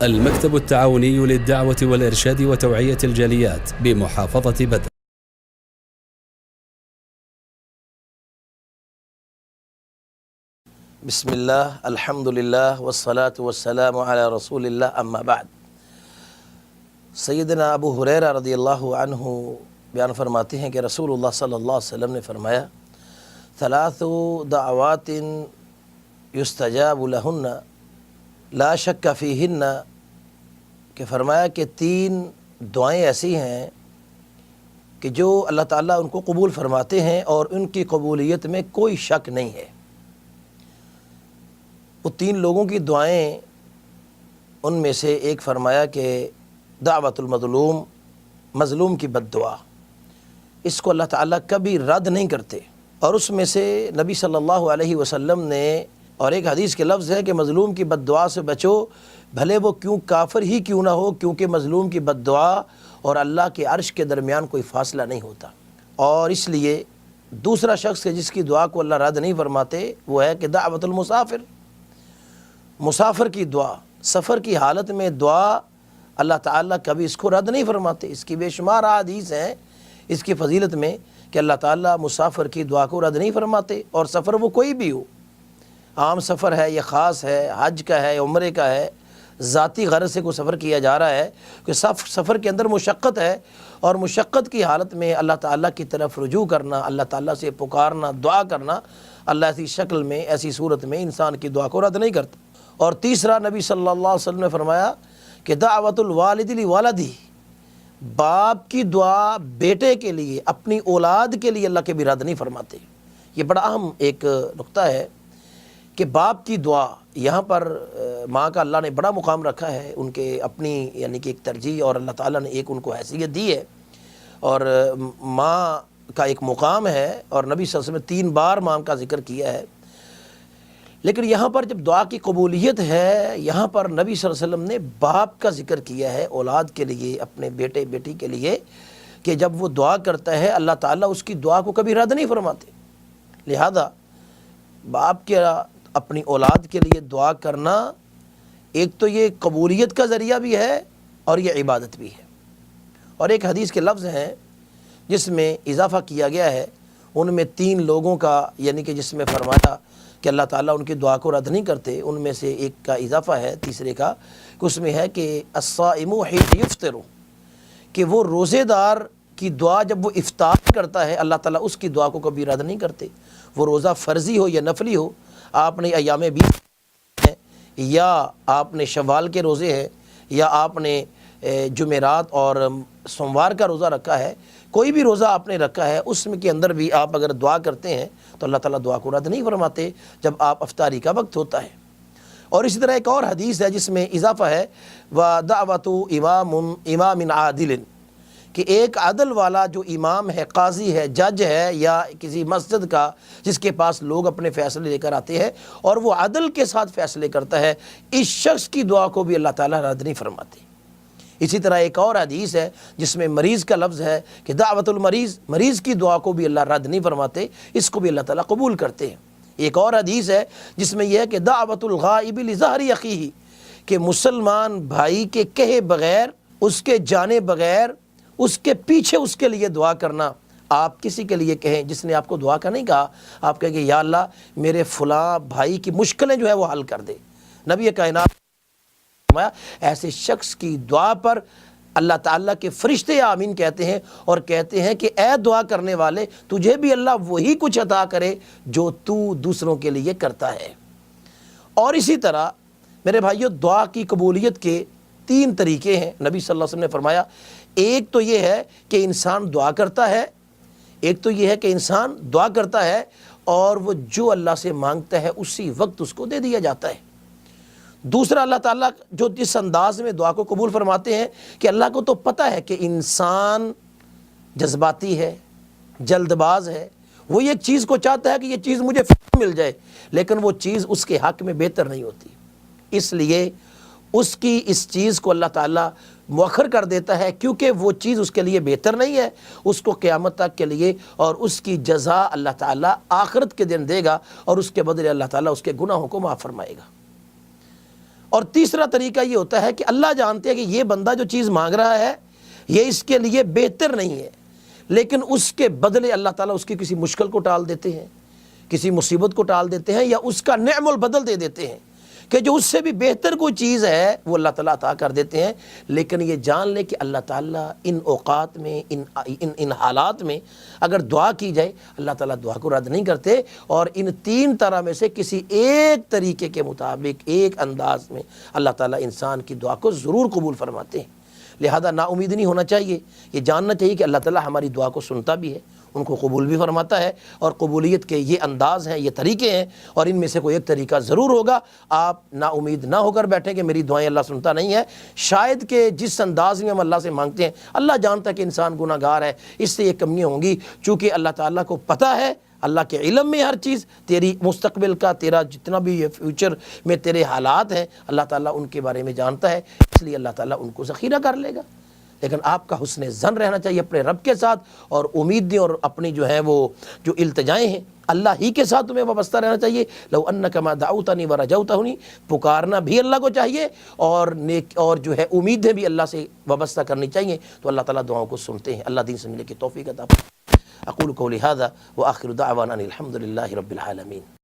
المكتب التعاوني للدعوة والإرشاد وتوعية الجاليات بمحافظة بدر. بسم اللہ الحمد للہ والصلاة والسلام علی رسول اللہ اما بعد. سیدنا ابو ہریرہ رضی اللہ عنہ بیان فرماتے ہیں کہ رسول اللہ صلی اللہ علیہ وسلم نے فرمایا ثلاث دعوات یستجاب لہن لا شک فیہن، کہ فرمایا کہ 3 دعائیں ایسی ہیں کہ جو اللہ تعالیٰ ان کو قبول فرماتے ہیں اور ان کی قبولیت میں کوئی شک نہیں ہے. وہ 3 لوگوں کی دعائیں، ان میں سے ایک فرمایا کہ دعوت المظلوم، مظلوم کی بد دعا، اس کو اللہ تعالیٰ کبھی رد نہیں کرتے. اور اس میں سے نبی صلی اللہ علیہ وسلم نے، اور ایک حدیث کے لفظ ہے کہ مظلوم کی بد دعا سے بچو، بھلے وہ کیوں کافر ہی کیوں نہ ہو، کیونکہ مظلوم کی بد دعا اور اللہ کے عرش کے درمیان کوئی فاصلہ نہیں ہوتا. اور اس لیے دوسرا شخص ہے جس کی دعا کو اللہ رد نہیں فرماتے، وہ ہے کہ دعوت المسافر، مسافر کی دعا، سفر کی حالت میں دعا اللہ تعالیٰ کبھی اس کو رد نہیں فرماتے. اس کی بے شمار احادیث ہیں اس کی فضیلت میں کہ اللہ تعالیٰ مسافر کی دعا کو رد نہیں فرماتے. اور سفر وہ کوئی بھی ہو، عام سفر ہے یا خاص ہے، حج کا ہے، عمرے کا ہے، ذاتی غرض سے کوئی سفر کیا جا رہا ہے کہ سفر کے اندر مشقت ہے، اور مشقت کی حالت میں اللہ تعالیٰ کی طرف رجوع کرنا، اللہ تعالیٰ سے پکارنا، دعا کرنا، اللہ ایسی شکل میں، ایسی صورت میں انسان کی دعا کو رد نہیں کرتا. اور تیسرا نبی صلی اللہ علیہ وسلم نے فرمایا کہ دعوت الوالد لولدی، باپ کی دعا بیٹے کے لیے، اپنی اولاد کے لیے اللہ کے بھی رد نہیں فرماتے. یہ بڑا اہم ایک نقطہ ہے کہ باپ کی دعا، یہاں پر ماں کا اللہ نے بڑا مقام رکھا ہے، ان کے اپنی یعنی کہ ایک ترجیح، اور اللہ تعالیٰ نے ایک ان کو حیثیت دی ہے، اور ماں کا ایک مقام ہے، اور نبی صلی اللہ علیہ وسلم نے 3 بار ماں کا ذکر کیا ہے. لیکن یہاں پر جب دعا کی قبولیت ہے، یہاں پر نبی صلی اللہ علیہ وسلم نے باپ کا ذکر کیا ہے اولاد کے لیے، اپنے بیٹے بیٹی کے لیے، کہ جب وہ دعا کرتا ہے اللہ تعالیٰ اس کی دعا کو کبھی رد نہیں فرماتے. لہذا باپ کے اپنی اولاد کے لیے دعا کرنا ایک تو یہ قبولیت کا ذریعہ بھی ہے اور یہ عبادت بھی ہے. اور ایک حدیث کے لفظ ہیں جس میں اضافہ کیا گیا ہے، ان میں 3 لوگوں کا، یعنی کہ جس میں فرمایا کہ اللہ تعالیٰ ان کی دعا کو رد نہیں کرتے، ان میں سے ایک کا اضافہ ہے، تیسرے کا، کہ اس میں ہے کہ الصائم حين يفطر، کہ وہ روزے دار کی دعا جب وہ افطار کرتا ہے اللہ تعالیٰ اس کی دعا کو کبھی رد نہیں کرتے. وہ روزہ فرضی ہو یا نفلی ہو، آپ نے ایام 20 ہیں، یا آپ نے شوال کے روزے ہیں، یا آپ نے جمعرات اور سوموار کا روزہ رکھا ہے، کوئی بھی روزہ آپ نے رکھا ہے، اس میں کے اندر بھی آپ اگر دعا کرتے ہیں تو اللہ تعالیٰ دعا کو رد نہیں فرماتے جب آپ افطاری کا وقت ہوتا ہے. اور اسی طرح ایک اور حدیث ہے جس میں اضافہ ہے وَدَعْوَةُ امام عادل، کہ ایک عدل والا جو امام ہے، قاضی ہے، جج ہے، یا کسی مسجد کا جس کے پاس لوگ اپنے فیصلے لے کر آتے ہیں اور وہ عدل کے ساتھ فیصلے کرتا ہے، اس شخص کی دعا کو بھی اللہ تعالیٰ رد نہیں فرماتے. اسی طرح ایک اور حدیث ہے جس میں مریض کا لفظ ہے کہ دعوت المریض، مریض کی دعا کو بھی اللہ رد نہیں فرماتے، اس کو بھی اللہ تعالیٰ قبول کرتے ہیں. ایک اور حدیث ہے جس میں یہ ہے کہ دعوت الغائب لظہر اخیہ، کہ مسلمان بھائی کے کہے بغیر، اس کے جانے بغیر، اس کے پیچھے اس کے لیے دعا کرنا. آپ کسی کے لیے کہیں جس نے آپ کو دعا کا نہیں کہا، آپ کہیں کہ یا اللہ میرے فلاں بھائی کی مشکلیں جو ہے وہ حل کر دے. نبی کائنات ایسے شخص کی دعا پر اللہ تعالیٰ کے فرشتے آمین کہتے ہیں، اور کہتے ہیں کہ اے دعا کرنے والے، تجھے بھی اللہ وہی کچھ عطا کرے جو تو دوسروں کے لیے کرتا ہے. اور اسی طرح میرے بھائیو، دعا کی قبولیت کے 3 طریقے ہیں. نبی صلی اللہ علیہ وسلم نے فرمایا، ایک تو یہ ہے کہ انسان دعا کرتا ہے، ایک تو یہ ہے کہ انسان دعا کرتا ہے اور وہ جو اللہ سے مانگتا ہے اسی وقت اس کو دے دیا جاتا ہے. دوسرا، اللہ تعالیٰ جو جس انداز میں دعا کو قبول فرماتے ہیں کہ اللہ کو تو پتہ ہے کہ انسان جذباتی ہے، جلد باز ہے، وہ ایک چیز کو چاہتا ہے کہ یہ چیز مجھے مل جائے، لیکن وہ چیز اس کے حق میں بہتر نہیں ہوتی، اس لیے اس کی اس چیز کو اللہ تعالیٰ مؤخر کر دیتا ہے، کیونکہ وہ چیز اس کے لیے بہتر نہیں ہے، اس کو قیامت تک کے لیے، اور اس کی جزا اللہ تعالیٰ آخرت کے دن دے گا، اور اس کے بدلے اللہ تعالیٰ اس کے گناہوں کو معاف فرمائے گا. اور تیسرا طریقہ یہ ہوتا ہے کہ اللہ جانتے ہیں کہ یہ بندہ جو چیز مانگ رہا ہے یہ اس کے لیے بہتر نہیں ہے، لیکن اس کے بدلے اللہ تعالیٰ اس کی کسی مشکل کو ٹال دیتے ہیں، کسی مصیبت کو ٹال دیتے ہیں، یا اس کا نعم البدل دے دیتے ہیں کہ جو اس سے بھی بہتر کوئی چیز ہے وہ اللہ تعالیٰ عطا کر دیتے ہیں۔ لیکن یہ جان لے کہ اللہ تعالیٰ ان اوقات میں ان حالات میں اگر دعا کی جائے اللہ تعالیٰ دعا کو رد نہیں کرتے، اور ان تین طرح میں سے کسی ایک طریقے کے مطابق ایک انداز میں اللہ تعالیٰ انسان کی دعا کو ضرور قبول فرماتے ہیں۔ لہذا نا امید نہیں ہونا چاہیے، یہ جاننا چاہیے کہ اللہ تعالیٰ ہماری دعا کو سنتا بھی ہے، ان کو قبول بھی فرماتا ہے، اور قبولیت کے یہ انداز ہیں، یہ طریقے ہیں، اور ان میں سے کوئی ایک طریقہ ضرور ہوگا۔ آپ نا امید نہ ہو کر بیٹھیں کہ میری دعائیں اللہ سنتا نہیں ہے، شاید کہ جس انداز میں ہم اللہ سے مانگتے ہیں اللہ جانتا ہے کہ انسان گناہ گار ہے، اس سے یہ کمیاں ہوں گی، چونکہ اللہ تعالیٰ کو پتہ ہے، اللہ کے علم میں ہر چیز، تیری مستقبل کا، تیرا جتنا بھی یہ فیوچر میں تیرے حالات ہیں اللہ تعالیٰ ان کے بارے میں جانتا ہے، اس لیے اللہ تعالیٰ ان کو ذخیرہ کر لے گا۔ لیکن آپ کا حسن ظن رہنا چاہیے اپنے رب کے ساتھ، اور امیدیں اور اپنی جو ہے وہ جو التجائیں ہیں اللہ ہی کے ساتھ تمہیں وابستہ رہنا چاہیے۔ لو انک ما دعوتنی ورجوتنی، پکارنا بھی اللہ کو چاہیے، اور جو ہے امیدیں بھی اللہ سے وابستہ کرنی چاہیے، تو اللہ تعالیٰ دعاؤں کو سنتے ہیں۔ اللہ دین سے ملے کی توفیق عطا فرمائے۔ اقول قولی ھذا وآخر دعوانا ان الحمد للہ رب العالمین۔